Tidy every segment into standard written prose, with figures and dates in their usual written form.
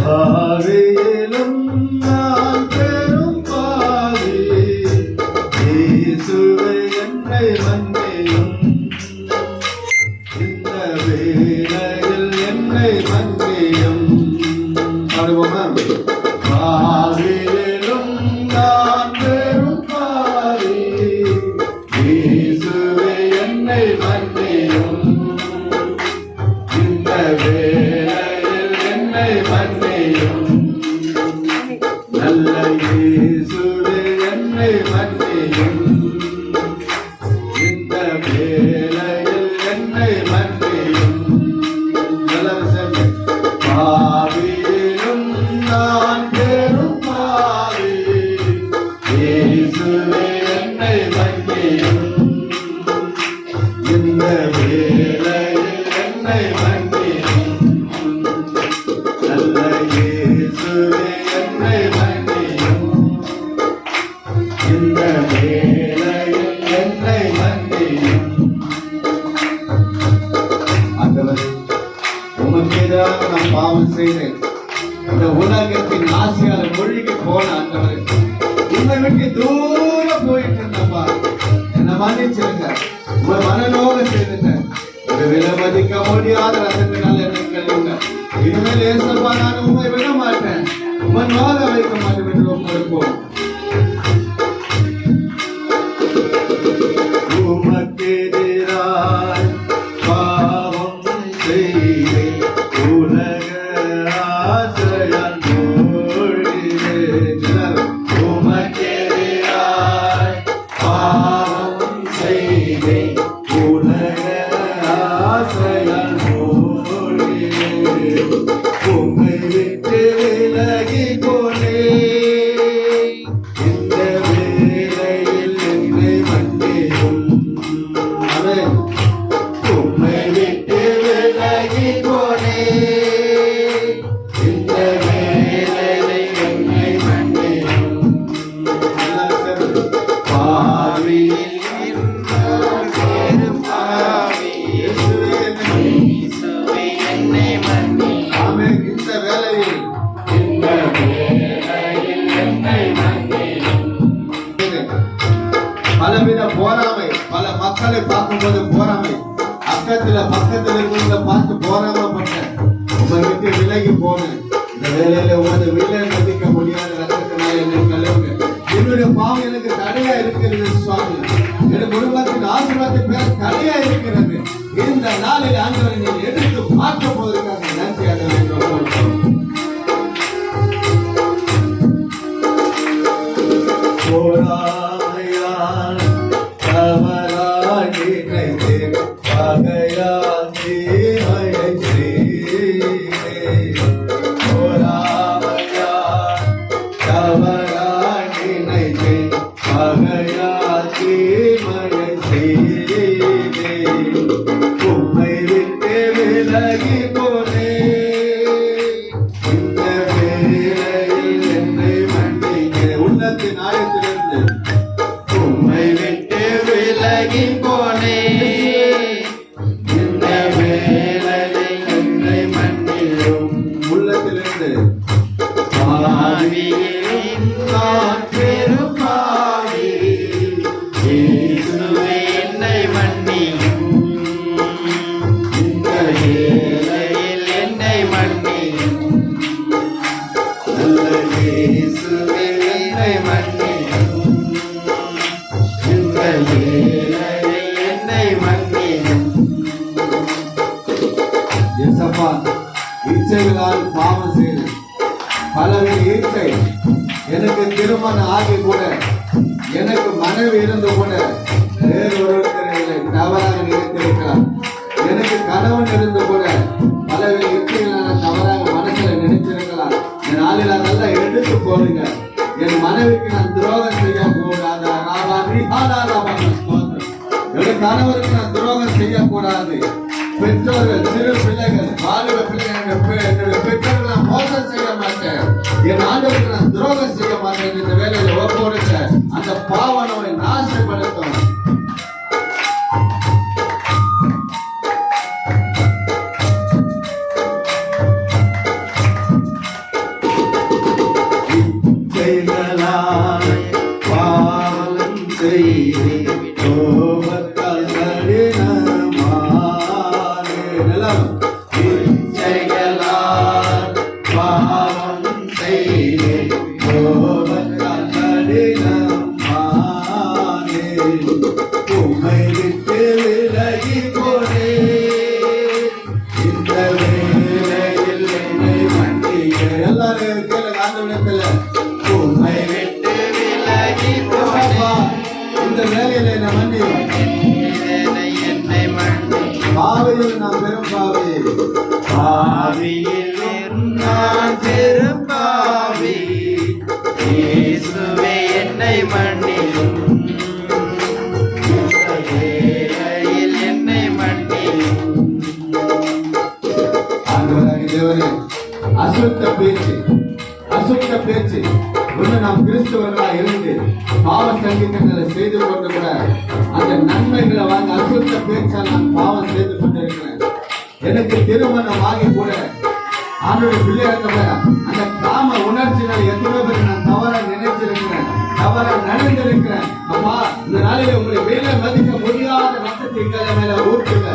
பாவியிலும் நான் பெரும் பாவி, இயேசுவே என்னை மன்னியும், இந்த வேளையில் என்னை மன்னியும். பாடுவோமா? பாவியிலும் நான் பெரும் பாவி, இயேசுவே என்னை மன்னியும், இந்த வேளையில் என்னை மன்னியும், நல்ல இயேசுவே என்னை மன்னியும், இந்த வேளையில் என்னை மன்னியும். பாவியிலும் நான் பெரும் பாவி, இயேசுவே என்னை மன்னியும், இந்த வேளையில் என்னை மன்னியும், நல்ல இயேசுவே என்னை மன்னியும், இந்த வேளையில் என்னை மன்னியும். ஆண்டவரே, உமக்கேதான் நான் பாவம் செய்தேன், இந்த உலகத்தின் ஆசையால மூழ்கி போன ஆண்டவரே, உங்களை விட்டு தூரம் போயிட்டு இருந்தப்பா, என்ன மன்னிச்சிருங்க. உங்க மனநோக செய்துட்டேன், ஒரு விலை மதிக்க முடியாத ரத்தத்தினால என்னை கழுவுங்க. இனிமேல் ஏசப்பா நான் உண்மை விட மாட்டேன், உண்மை நோக வைக்க மாட்டேன் என்று ஒப்புக்கொடுப்போம். உமக்கெதிராய் பாவம் செய்தேன், உலக ஆசையால் மூழ்கினேன். உமக்கெதிராய் பாவம் செய்தேன், உலக ஆசையால் மூழ்கினேன். உம்மை விட்டு விலகி போனேன், இந்த வேளையில் என்னை மன்னியும். ஆமென். உம்மை விட்டு விலகி போனேன், இந்த வேளையில் என்னை மன்னியும். பாவியில் நான் பெரும் பாவி, இயேசுவே என்னை மன்னியும். ஆமென். இந்த வேளையில் என்னை மன்னியும். பலவித போராமை, பல மக்களை பார்க்கும்போது போராமை, பக்கத்தில் இருக்கிறவங்களை பார்த்து போராமப்பட்டேன், உங்களை விட்டு விலகி போனேன். இந்த வேலையில உனது விலை மதிக்க முடியாத ரத்தத்தினால என்னை கழுவுங்க. என்னுடைய பாவம் எனக்கு தடையா இருக்கிறது சுவாமி, என் குடும்பத்தின் ஆசீர்வாதத்தை பெற தடையா இருக்கிறது. இந்த நாளில் ஆண்டவரை நீ எடுத்து மாற்ற போவதற்காக நன்றி ஆண்டவரே. போராமையால் தவறாய் நினைத்தேன், பகையால் தீமையை செய்தேன். போராமையால் தவறாய் நினைத்தேன், பகையால் தீமையை செய்தேன். உம்மை விட்டு விலகி போனேன், இந்த வேளையில் என்னை மன்னிக்க. உள்ளத்தின் ஆயத்திலிருந்து உம்மை விட்டு விலகி போனேன், இந்த வேளையில் என்னை மன்னியும். உள்ளத்திலிருந்து பாவியிலும் நான் பெரும் பாவி, இயேசுவே என்னை மன்னியும், இந்த வேளையில் என்னை மன்னியும், நல்ல இயேசுவே என்னை மன்னியும், இந்த வேளையில் என்னை மன்னியும். இயேசப்பா, இச்சைகளால் பாவம் செய்தேன், பலவித இச்சை. எனக்கு திருமணம் ஆகி கூட, எனக்கு மனைவி இருந்து கூட வேறு ஒருத்தரை தவறாக நினைத்திருக்கலாம். எனக்கு கணவன் இருந்து கூட பலவித இச்சைகளை நான் தவறாக மனசுல நினைச்சிருக்கலாம். என் நாளில் அதெல்லாம் எடுத்து போடுங்க. என் மனைவிக்கு நான் துரோகம் செய்ய கூடாது, என் கணவருக்கு நான் துரோகம் செய்யக்கூடாது. பெற்றோர்கள், சிறு பிள்ளைகள், வாலிப பிள்ளைகள், என்னுடைய பெற்றோர்கள் நான் மோசம் செய்ய மாட்டேன், என் ஆண்டவருக்கு நான் துரோகம் செய்ய மாட்டேன். இந்த வேலையில ஒப்போடுங்க. அந்த பாவம் நம்மை நாசப்படுத்தும். பாவம் செய்தே கோபத்தால் கடினமானே நிலம் இச்சைகளால் பாவம் செய்தே கோபத்தால் கடினமானே உம்மை விட்டு விலகி போனே இந்த வேளையில் என்னை மன்னிக்க எல்லாரும் கேளுங்க ஆண்டவரிடத்துல உம்மை விட்டு விலகி போனே இந்த வேளையில என்னை மன்னியும் பாவியில் நான் பெரும் பாவி நான் பெரும் பாவி இயேசுவே என்னை மன்னியும் இந்த வேளையில் என்னை மன்னியும் ஆண்டவராகிய தேவனே அசுத்த பேச்சு ஒன்று நாம் கிறிஸ்தவர்களா இருந்து பாவ சங்கீதங்களை செய்து கொண்டு கூட அந்த நன்மைகளை வாங்க அசுத்த பேச்சால் நான் பாவம் செய்து கொண்டு இருக்கிறேன். எனக்கு திருமணம் ஆகி கூட ஆண்டோட பிள்ளையாக அந்த காம உணர்ச்சிகள் எத்தனை பேர் நான் தவறா நினைச்சிருக்கிறேன், தவறா நடந்திருக்கிறேன். அப்பா இந்த நாளில உங்களை வேலை மதிக்க முடியாத ரத்தத்தை எங்களை மேல ஊற்றுங்க.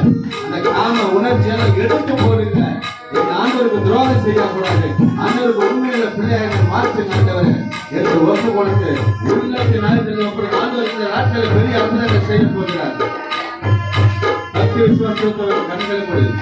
அந்த காம உணர்ச்சியெல்லாம் எடுத்து போடுங்க. என் ஆண்டவருக்கு துரோகம் செய்யக்கூடாது. ஆண்டவருக்கு உண்மையில பிள்ளையாக மாற்றி நடந்தவர் என்று ஒப்பு கொடுத்து உள்ளத்தை நாயத்தில் அப்புறம் ஆண்டவர் இந்த நாட்களை பெரிய அற்புதங்களை செய்ய போகிறார். பக்தி விசுவாசத்தோட கண்களை முடியும்.